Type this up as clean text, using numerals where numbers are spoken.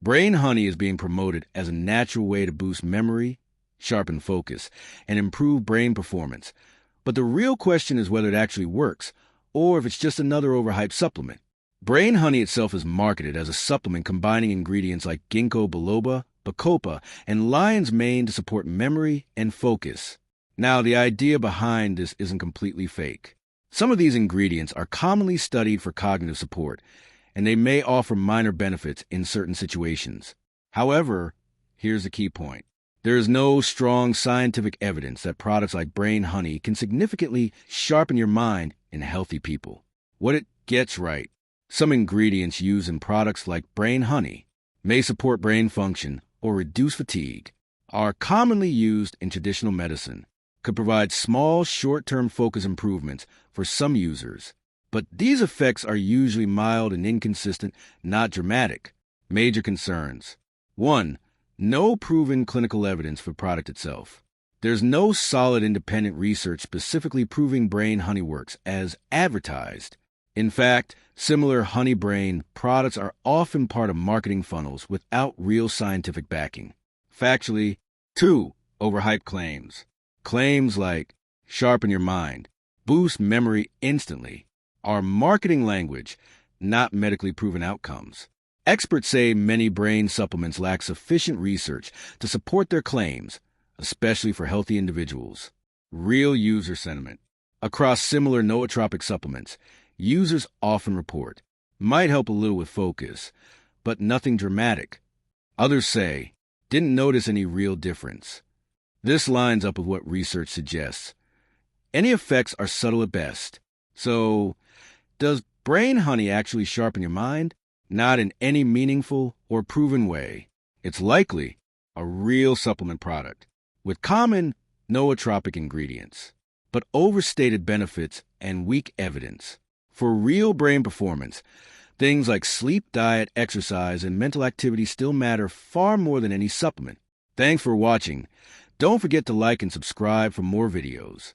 Brain honey is being promoted as a natural way to boost memory, sharpen focus, and improve brain performance. But the real question is whether it actually works, or if it's just another overhyped supplement. Brain honey itself is marketed as a supplement combining ingredients like ginkgo biloba, bacopa, and lion's mane to support memory and focus. Now, the idea behind this isn't completely fake. Some of these ingredients are commonly studied for cognitive support, and they may offer minor benefits in certain situations. However, here's the key point. There is no strong scientific evidence that products like brain honey can significantly sharpen your mind in healthy people. What it gets right, some ingredients used in products like brain honey may support brain function or reduce fatigue, are commonly used in traditional medicine, could provide small short-term focus improvements for some users. But these effects are usually mild and inconsistent, not dramatic. Major concerns. 1. No proven clinical evidence for product itself. There's no solid independent research specifically proving brain honey works as advertised. In fact, similar honey brain products are often part of marketing funnels without real scientific backing. Factually. 2. Overhyped claims. Claims like sharpen your mind, boost memory instantly, are marketing language, not medically proven outcomes. Experts say many brain supplements lack sufficient research to support their claims, especially for healthy individuals. Real user sentiment. Across similar nootropic supplements, users often report, might help a little with focus, but nothing dramatic. Others say, didn't notice any real difference. This lines up with what research suggests. Any effects are subtle at best. So, does brain honey actually sharpen your mind? Not in any meaningful or proven way. It's likely a real supplement product with common nootropic ingredients, but overstated benefits and weak evidence. For real brain performance, things like sleep, diet, exercise, and mental activity still matter far more than any supplement. Thanks for watching. Don't forget to like and subscribe for more videos.